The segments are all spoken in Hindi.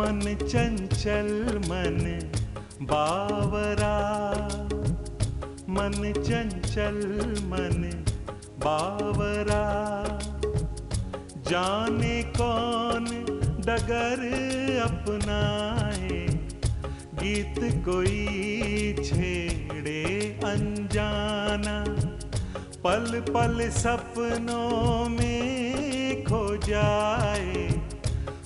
मन चंचल मन बावरा, मन चंचल मन बावरा, जाने कौन डगर अपनाए, गीत कोई छेड़े अनजाना, पल पल सपनों में खो जाए,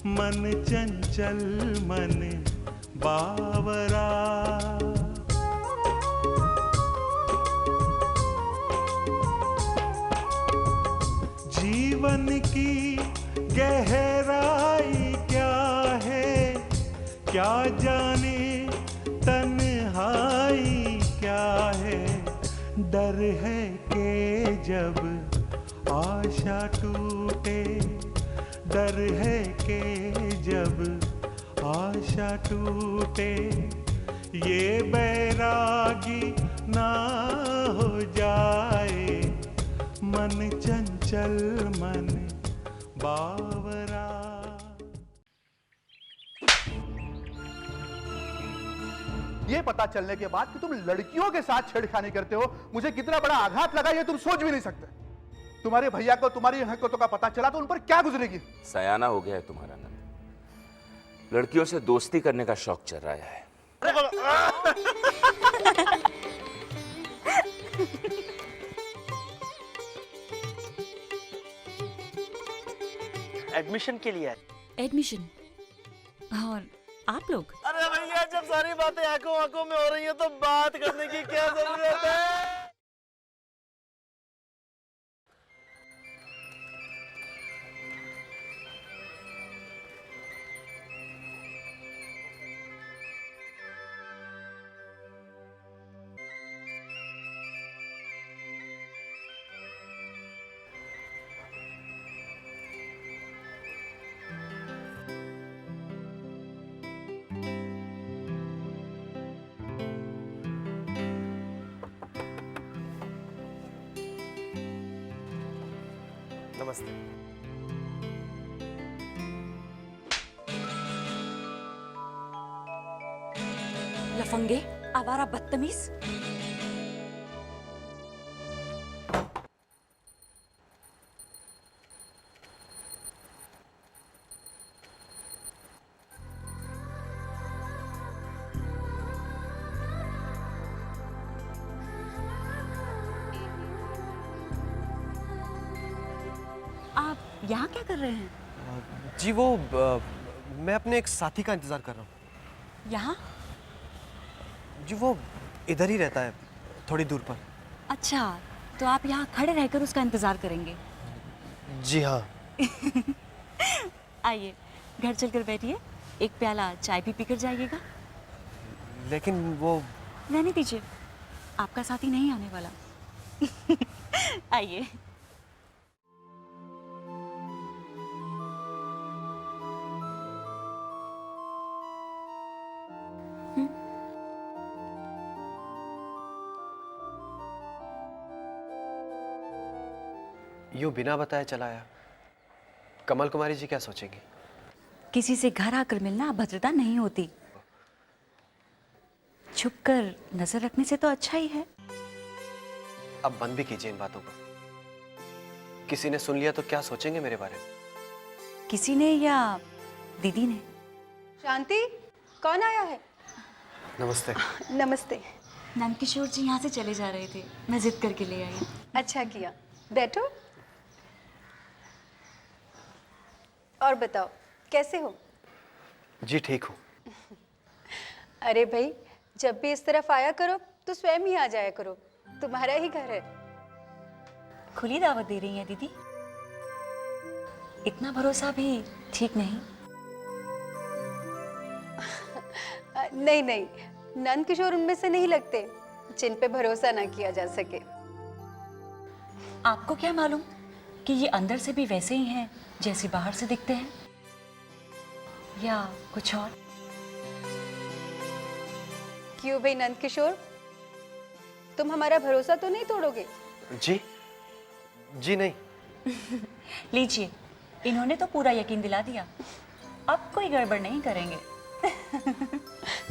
मन चंचल मन बावरा। जीवन की गहराई क्या है, क्या जाने तन्हाई क्या है, डर है कि जब आशा टूटे, डर है कि जब आशा टूटे, ये बैरागी ना हो जाए, मन चंचल मन बावरा। ये पता चलने के बाद कि तुम लड़कियों के साथ छेड़खानी करते हो, मुझे कितना बड़ा आघात लगा ये तुम सोच भी नहीं सकते। तुम्हारे भैया को तुम्हारी हरकतों का पता चला तो उन पर क्या गुजरेगी। सयाना हो गया है तुम्हारा नंद, लड़कियों से दोस्ती करने का शौक चल रहा है। एडमिशन के लिए। एडमिशन? और आप लोग? अरे भैया, जब सारी बातें आंखों आंखों में हो रही है तो बात करने की क्या जरूरत है। नमस्ते। लफंगे, आवारा बदतमीज। आप यहाँ क्या कर रहे हैं? जी वो मैं अपने एक साथी का इंतजार कर रहा हूँ। यहाँ? जी वो इधर ही रहता है, थोड़ी दूर पर। अच्छा, तो आप यहाँ खड़े रहकर उसका इंतजार करेंगे? जी हाँ। आइए, घर चलकर बैठिए, एक प्याला चाय भी पीकर जाइएगा। लेकिन वो रहने दीजिए, आपका साथी नहीं आने वाला। आइए। यूं बिना बताए चला आया। कमल कुमारी जी क्या सोचेंगी? किसी से घर आकर मिलना अभद्रता नहीं होती। छुपकर नजर रखने से तो अच्छा ही है। अब बंद भी कीजिए इन बातों को। किसी ने सुन लिया तो क्या सोचेंगे मेरे बारे में? किसी ने या दीदी ने? शांति, कौन आया है? नमस्ते। नमस्ते। नंदकिशोर जी यहाँ से चले जा रहे थे, मैं जिद करके ले आई। अच्छा किया, बैठो। और बताओ, कैसे हो? जी ठीक हूँ। अरे भाई, जब भी इस तरफ आया करो तो स्वयं ही आ जाया करो, तुम्हारा ही घर है। खुली दावत दे रही हैं दीदी? इतना भरोसा भी ठीक नहीं। नहीं नहीं, नंद किशोर उनमें से नहीं लगते जिन पे भरोसा ना किया जा सके। आपको क्या मालूम कि ये अंदर से भी वैसे ही हैं जैसे बाहर से दिखते हैं, या कुछ और? क्यों भाई नंद किशोर, तुम हमारा भरोसा तो नहीं तोड़ोगे? जी जी नहीं। लीजिए, इन्होंने तो पूरा यकीन दिला दिया। अब कोई गड़बड़ नहीं करेंगे।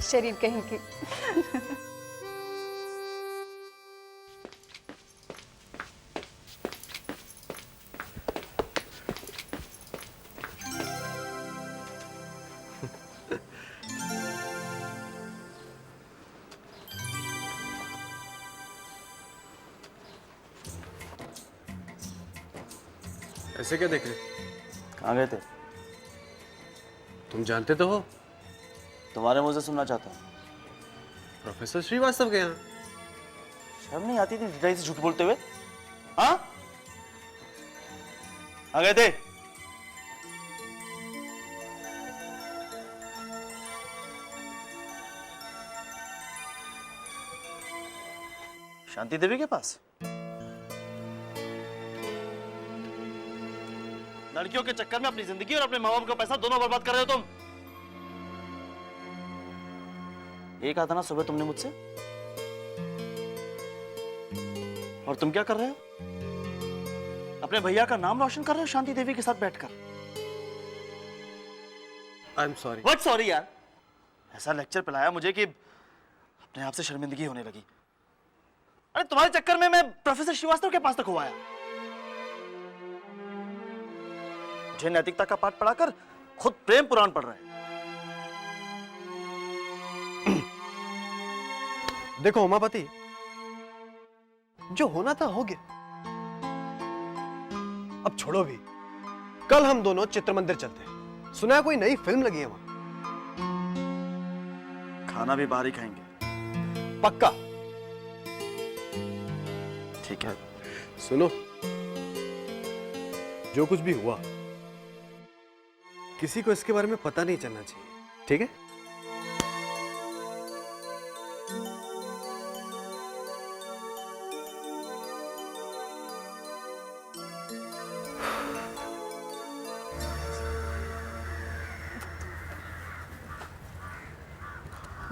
शरीफ कहीं की। ऐसे क्या देख रहे? कहाँ गए थे? तुम जानते तो हो, तुम्हारे मुंह से सुनना चाहता हूँ। प्रोफेसर श्रीवास्तव के यहाँ। शर्म नहीं आती थी ढिठाई से झूठ बोलते हुए? हाँ, कहाँ गए थे? शांति देवी के पास? लड़कियों के चक्कर में अपनी जिंदगी और अपने माँ बाप का पैसा दोनों बर्बाद कर रहे हो तुम। ये कहा था ना सुबह तुमने मुझसे। और तुम क्या कर रहे हो? अपने भैया का नाम रोशन कर रहे हो शांति देवी के साथ बैठकर। I am sorry. What sorry यार? ऐसा लेक्चर पिलाया मुझे कि अपने आप से शर्मिंदगी होने लगी। अरे तुम्हारे चक्कर में मैं प्रोफेसर श्रीवास्तव के पास तक हुआ आया। मुझे नैतिकता का पाठ पढ़ाकर खुद प्रेम पुराण पढ़ रहे हैं। देखो उमापति, जो होना था हो गया। अब छोड़ो भी। कल हम दोनों चित्र मंदिर चलते हैं। सुना है कोई नई फिल्म लगी है वहां। खाना भी बाहर ही खाएंगे। पक्का? ठीक है। सुनो, जो कुछ भी हुआ किसी को इसके बारे में पता नहीं चलना चाहिए, ठीक है?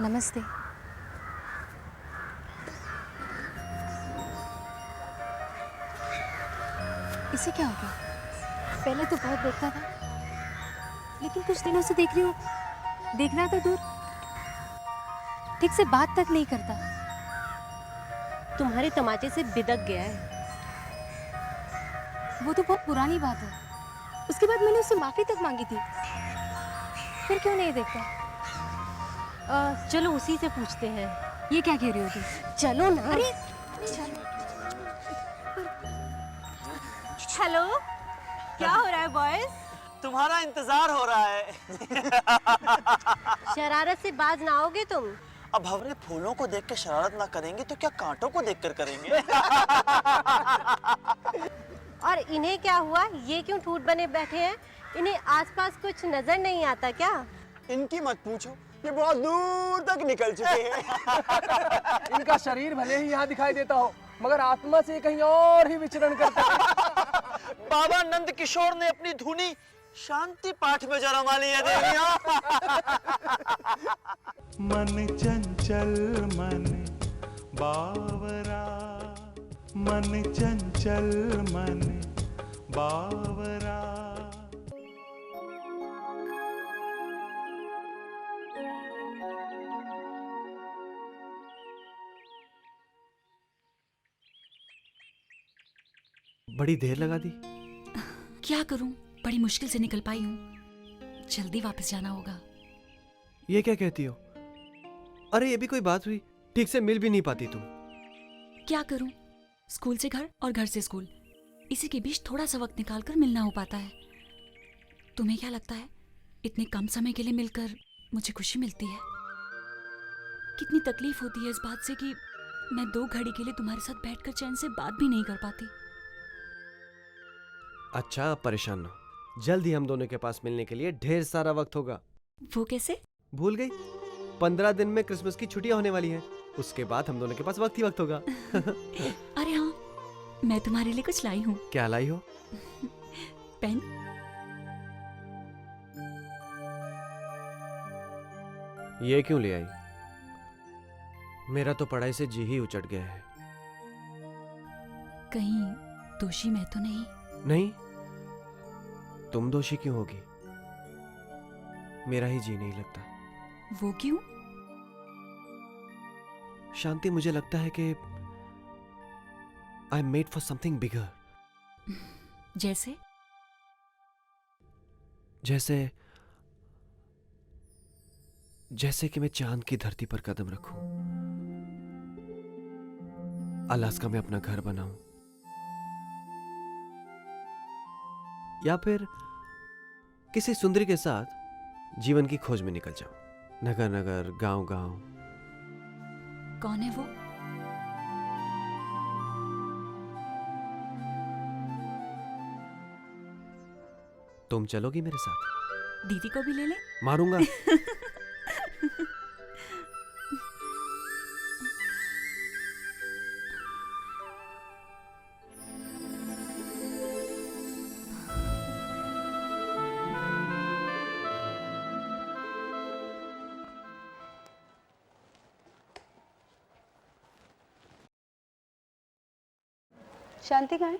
नमस्ते। इसे क्या हो गया? पहले तो बहुत देखता था, लेकिन कुछ दिनों से देख रही हूँ, देखना तो दूर, ठीक से बात तक नहीं करता। तुम्हारे तमाचे से बिदक गया है। वो तो बहुत पुरानी बात है। उसके बाद मैंने उससे माफी तक मांगी थी, फिर क्यों नहीं देखता? चलो उसी से पूछते हैं। ये क्या कह रही हो तुम? चलो ना। अरे हेलो, क्या हो रहा है बॉयज? तुम्हारा इंतजार हो रहा है। शरारत से बाज ना आओगे तुम। अब हमने फूलों को देख के शरारत ना करेंगे तो क्या कांटों को देखकर करेंगे? और इन्हें क्या हुआ? ये क्यों ठूठ बने बैठे हैं? इन्हें आसपास कुछ नजर नहीं आता क्या? इनकी मत पूछो, ये बहुत दूर तक निकल चुके हैं। इनका शरीर भले ही यहाँ दिखाई देता हो, मगर आत्मा से कहीं और ही विचरण करता है। बाबा नंद किशोर ने अपनी धुनी शांति पाठ में जरा मा लिया देवियां। मन चंचल मन बावरा, मन चंचल मन बावरा। बड़ी देर लगा दी। क्या करूं, बड़ी मुश्किल से निकल पाई हूं। जल्दी वापस जाना होगा। ये क्या कहती हो? अरे ये भी कोई बात हुई? ठीक से मिल भी नहीं पाती तुम। क्या करूं, स्कूल से घर और घर से स्कूल, इसी के बीच थोड़ा सा वक्त निकालकर मिलना हो पाता है। तुम्हें क्या लगता है, इतने कम समय के लिए मिलकर मुझे खुशी मिलती है? कितनी तकलीफ होती है इस बात से कि मैं 2 घड़ी के लिए तुम्हारे साथ बैठकर चैन से बात भी नहीं कर पाती। अच्छा, अब परेशान ना हो। जल्द ही हम दोनों के पास मिलने के लिए ढेर सारा वक्त होगा। वो कैसे? भूल गई? 15 दिन में क्रिसमस की छुट्टियां होने वाली हैं। उसके बाद हम दोनों के पास वक्त ही वक्त होगा। अरे हाँ, मैं तुम्हारे लिए कुछ लाई हूँ। क्या लाई हो? पेन। ये क्यों ले आई? मेरा तो पढ़ाई से जी ही उचट गया है। कहीं दोषी मैं तो नहीं? नहीं, तुम दोषी क्यों होगी? मेरा ही जी नहीं लगता। वो क्यों? शांति, मुझे लगता है कि I am made for something bigger. जैसे? जैसे कि मैं चांद की धरती पर कदम रखूं, अलास्का में अपना घर बनाऊं, या फिर किसी सुंदरी के साथ जीवन की खोज में निकल जाऊं, नगर नगर, गांव गांव। कौन है वो? तुम चलोगी मेरे साथ? दीदी को भी ले ले। मारूंगा। शांति कहाँ है?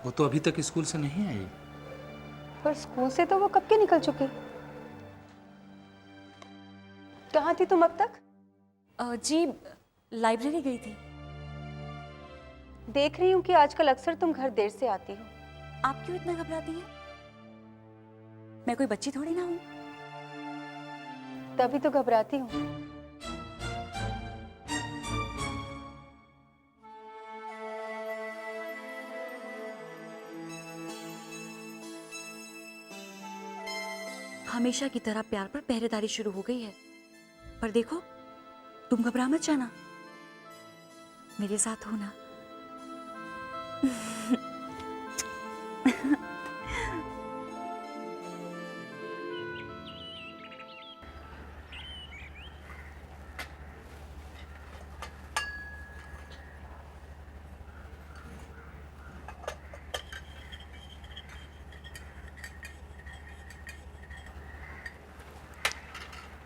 वो तो अभी तक स्कूल से नहीं आई। पर स्कूल से तो वो कब की निकल चुकी। कहाँ थी तुम अब तक? जी लाइब्रेरी गई थी। देख रही हूँ कि आजकल अक्सर तुम घर देर से आती हो। आप क्यों इतना घबराती हैं? मैं कोई बच्ची थोड़ी ना हूँ। तभी तो घबराती हूँ। हमेशा की तरह प्यार पर पहरेदारी शुरू हो गई है। पर देखो, तुम घबरा मत जाना, मेरे साथ हो ना।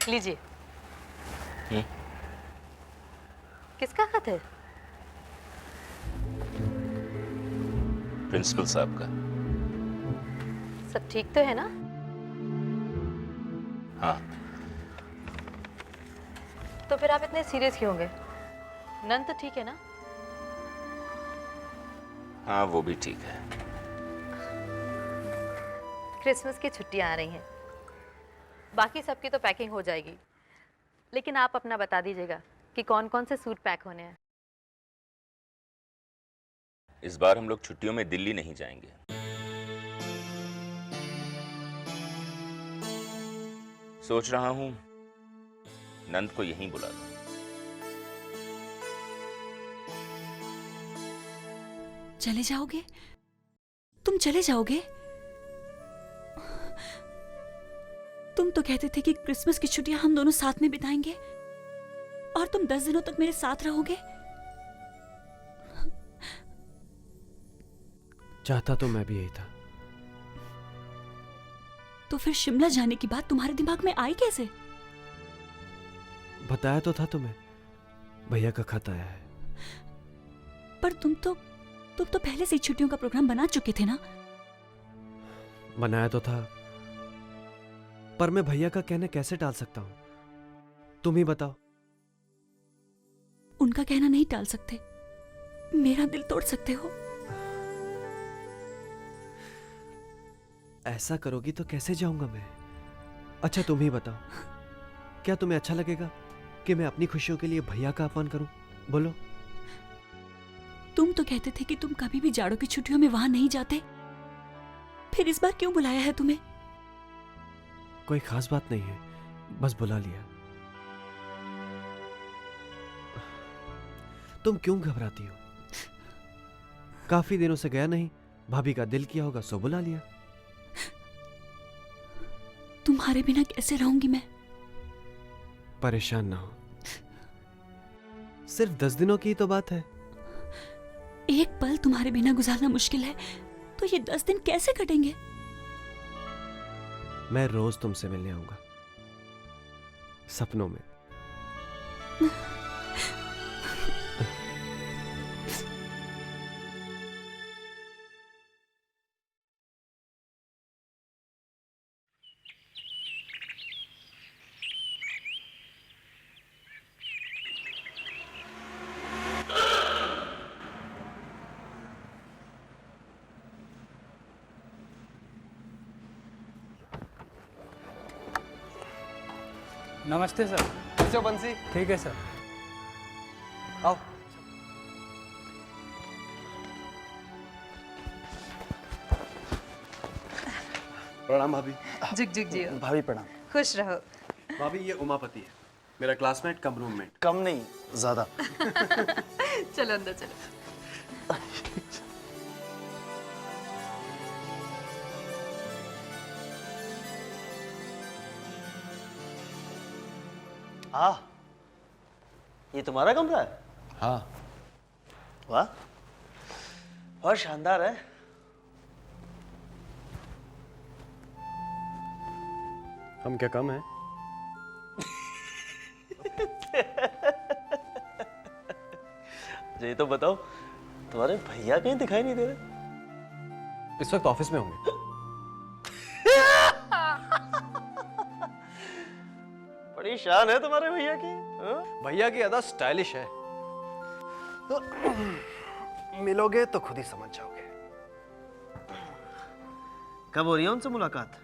लीजिए। किसका खत है? प्रिंसिपल साहब का। सब ठीक तो है ना? हाँ। तो फिर आप इतने सीरियस क्यों होंगे? नंद तो ठीक है ना? हाँ, वो भी ठीक है। क्रिसमस की छुट्टियां आ रही हैं, बाकी सबकी तो पैकिंग हो जाएगी, लेकिन आप अपना बता दीजिएगा कि कौन कौन से सूट पैक होने हैं। इस बार हम लोग छुट्टियों में दिल्ली नहीं जाएंगे। सोच रहा हूं नंद को यहीं बुला लूं। चले जाओगे? तुम चले जाओगे? तुम तो कहते थे कि क्रिसमस की छुट्टियां हम दोनों साथ में बिताएंगे, और तुम 10 दिनों तक मेरे साथ रहोगे। चाहता तो मैं भी यही था। तो फिर शिमला जाने की बात तुम्हारे दिमाग में आई कैसे? बताया तो था तुम्हें, भैया का खत आया है। पर तुम तो पहले से ही छुट्टियों का प्रोग्राम बना चुके थे ना। बनाया तो था, पर मैं भैया का कहना कैसे टाल सकता हूं? तुम ही बताओ। उनका कहना नहीं टाल सकते, मेरा दिल तोड़ सकते हो। ऐसा करोगी तो कैसे जाऊंगा मैं? अच्छा तुम ही बताओ, क्या तुम्हें अच्छा लगेगा कि मैं अपनी खुशियों के लिए भैया का अपमान करूं? बोलो। तुम तो कहते थे कि तुम कभी भी जाड़ों की छुट्टियों में वहां नहीं जाते, फिर इस बार क्यों बुलाया है तुम्हें? कोई खास बात नहीं है, बस बुला लिया। तुम क्यों घबराती हो? काफी दिनों से गया नहीं, भाभी का दिल किया होगा सो बुला लिया। तुम्हारे बिना कैसे रहूंगी मैं? परेशान ना हो, सिर्फ 10 दिनों की ही तो बात है। एक पल तुम्हारे बिना गुजारना मुश्किल है, तो ये 10 दिन कैसे कटेंगे? मैं रोज तुमसे मिलने आऊंगा, सपनों में। नमस्ते सर। कैसे हो बंसी? ठीक है सर। आओ। प्रणाम भाभी। जुग जुग जियो, भाभी प्रणाम। खुश रहो। भाभी ये उमापति है, मेरा क्लासमेट कम रूममेट। कम नहीं, ज्यादा। चलो अंदर चलो। ये तुम्हारा कमरा है? हाँ। वाह, बहुत शानदार है। हम क्या कम है? ये तो बताओ, तुम्हारे भैया कहीं दिखाई नहीं दे रहे? इस वक्त ऑफिस में होंगे। बड़ी शान है तुम्हारे भैया की। हाँ? भैया की अदा स्टाइलिश है, तो मिलोगे तो खुद ही समझ जाओगे। कब हो रही है उनसे मुलाकात?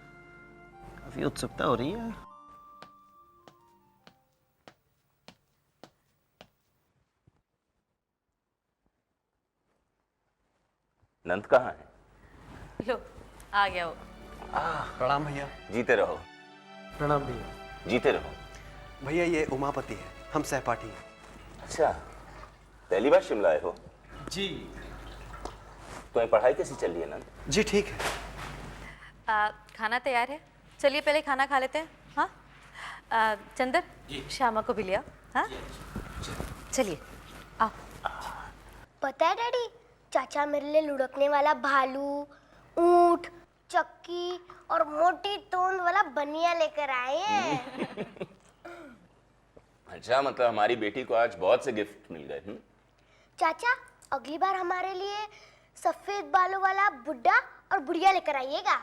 काफी उत्सुकता हो रही है। नंद कहाँ है? लो आ गया वो। प्रणाम भैया। जीते रहो, प्रणाम भैया। जीते रहो। भैया ये उमापति है, हम सहपाठी हैं। अच्छा, पहली बार शिमला आए हो? जी। तुम्हें पढ़ाई कैसी चल रही है नंद? जी ठीक है। खाना तैयार है, चलिए पहले खाना खा लेते हैं। हाँ चंदर, श्यामा को भी लिया। हाँ चलिए आओ। पता है डैडी, चाचा मेरे लिए लुढ़कने वाला भालू, ऊंट, चक्की और मोटी तोंद वाला बनिया लेकर आए हैं। अच्छा, मतलब हमारी बेटी को आज बहुत से गिफ्ट मिल गए। चाचा अगली बार हमारे लिए सफेद बालों वाला बुड्ढा और बुढ़िया लेकर आइएगा।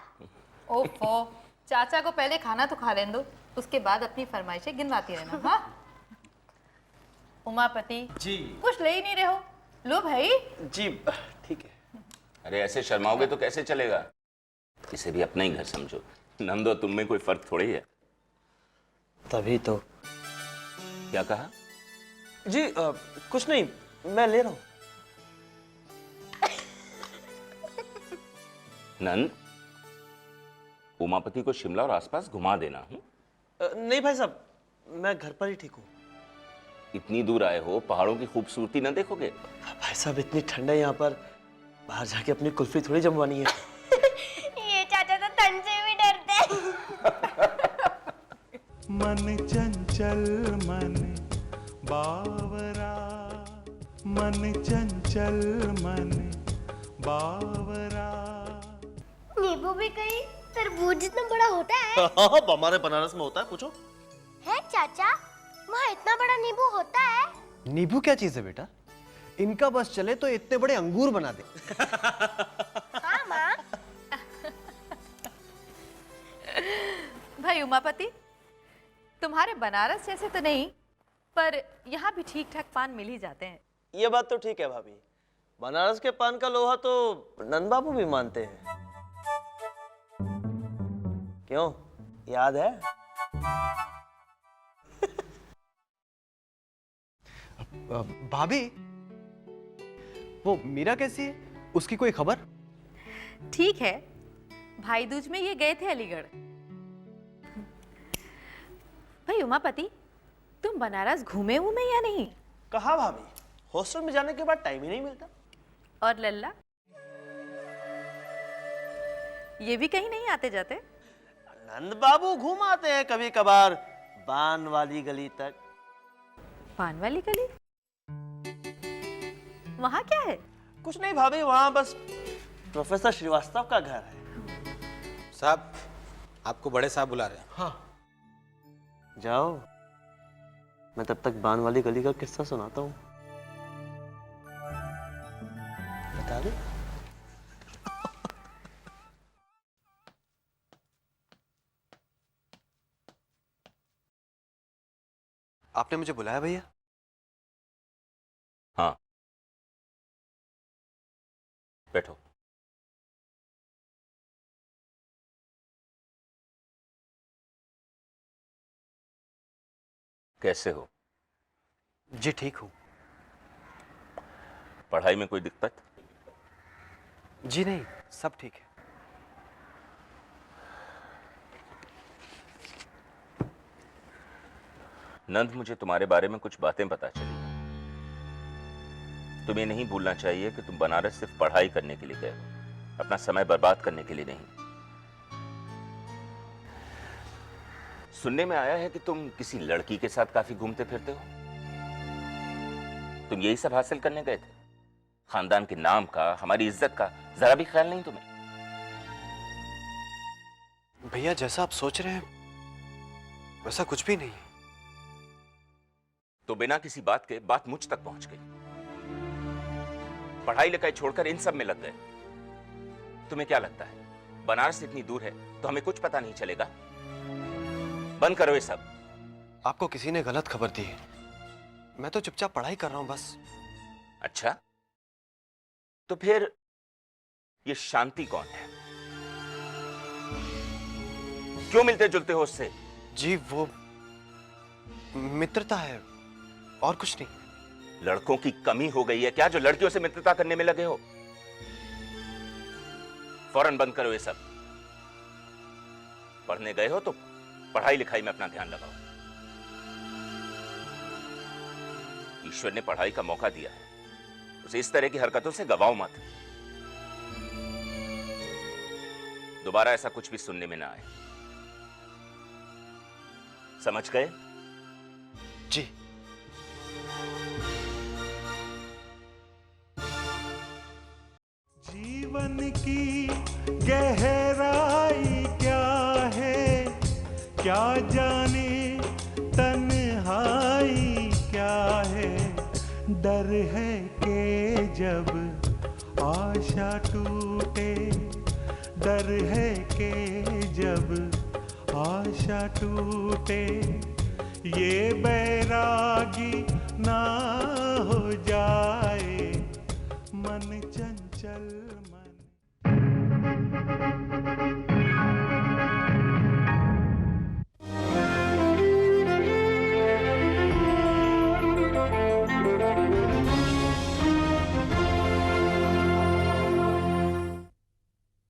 ओफो, चाचा को पहले खाना तो खा लेने दो, उसके बाद अपनी फरमाइशें गिनवाती रहना। हाँ उमापति जी। कुछ ले ही नहीं रहे हो, लो भाई। जी ठीक है। अरे ऐसे शर्माओगे तो कैसे चलेगा? इसे भी अपना ही घर समझो। नंदो तुम में कोई फर्क थोड़ी है। तभी तो। क्या कहा? जी कुछ नहीं, मैं ले रहा हूँ। नंद, उमापति को शिमला और आसपास घुमा देना। नहीं भाई साहब, मैं घर पर ही ठीक हूँ। इतनी दूर आए हो, पहाड़ों की खूबसूरती न देखोगे? भाई साहब इतनी ठंड है यहाँ पर, बाहर जाके अपनी कुल्फी थोड़ी जमवानी है। ये चाचा तो ठंड से भी डरते हैं। मन चंचल मन बावरा, मन चंचल मन बावरा। नींबू भी कहीं तरबूज जितना बड़ा होता है? हमारे बनारस में होता है, पूछो। है चाचा, वहाँ इतना बड़ा नींबू होता है? नींबू क्या चीज है बेटा? इनका बस चले तो इतने बड़े अंगूर बना दे। हाँ माँ। भाई उमापति, तुम्हारे बनारस जैसे तो नहीं, पर यहाँ भी ठीक ठाक पान मिल ही जाते हैं। ये बात तो ठीक है भाभी, बनारस के पान का लोहा तो नंद बाबू भी मानते हैं। क्यों, याद है? भाभी, वो मीरा कैसी है? उसकी कोई खबर? ठीक है, भाई दूज में ये गए थे अलीगढ़। भाई उमापति, तुम बनारस घूमे या नहीं? कहा भाभी, हॉस्टल में जाने के बाद टाइम ही नहीं मिलता। और लल्ला, ये भी कहीं नहीं आते जाते? नंद बाबू घुमाते हैं कभी कभार बान वाली गली तक। पान वाली गली? वहां क्या है? कुछ नहीं भाभी, वहां बस प्रोफेसर श्रीवास्तव का घर है। साहब, आपको बड़े साहब बुला रहे हैं। हाँ जाओ, मैं तब तक बान वाली गली का किस्सा सुनाता हूँ। बता दे। आपने मुझे बुलाया भैया? हाँ, बैठो। कैसे हो? जी ठीक हूँ। पढ़ाई में कोई दिक्कत? जी नहीं, सब ठीक है। नंद, मुझे तुम्हारे बारे में कुछ बातें पता चली। तुम्हें नहीं भूलना चाहिए कि तुम बनारस सिर्फ पढ़ाई करने के लिए गए हो, अपना समय बर्बाद करने के लिए नहीं। सुनने में आया है कि तुम किसी लड़की के साथ काफी घूमते फिरते हो। तुम यही सब हासिल करने गए थे? खानदान के नाम का, हमारी इज्जत का जरा भी ख्याल नहीं तुम्हें? भैया जैसा आप सोच रहे हैं वैसा कुछ भी नहीं है। तो बिना किसी बात के बात मुझ तक पहुंच गई। पढ़ाई लिखाई छोड़कर इन सब में लग गए। तुम्हें क्या लगता है बनारस इतनी दूर है तो हमें कुछ पता नहीं चलेगा? बंद करो ये सब। आपको किसी ने गलत खबर दी है। मैं तो चुपचाप पढ़ाई कर रहा हूं बस। अच्छा, तो फिर ये शांति कौन है? क्यों मिलते जुलते हो उससे? जी वो मित्रता है और कुछ नहीं। लड़कों की कमी हो गई है क्या जो लड़कियों से मित्रता करने में लगे हो? फौरन बंद करो ये सब। पढ़ने गए हो तो पढ़ाई लिखाई में अपना ध्यान लगाओ। ईश्वर ने पढ़ाई का मौका दिया है, उसे इस तरह की हरकतों से गवाओ मत। दोबारा ऐसा कुछ भी सुनने में ना आए। समझ गए? जी। जीवन की गहराई क्या है, क्या जाने तन्हाई क्या है। डर है कि जब आशा टूटे, डर है कि जब आशा टूटे, ये बैरागी ना हो जाए मन चंचल।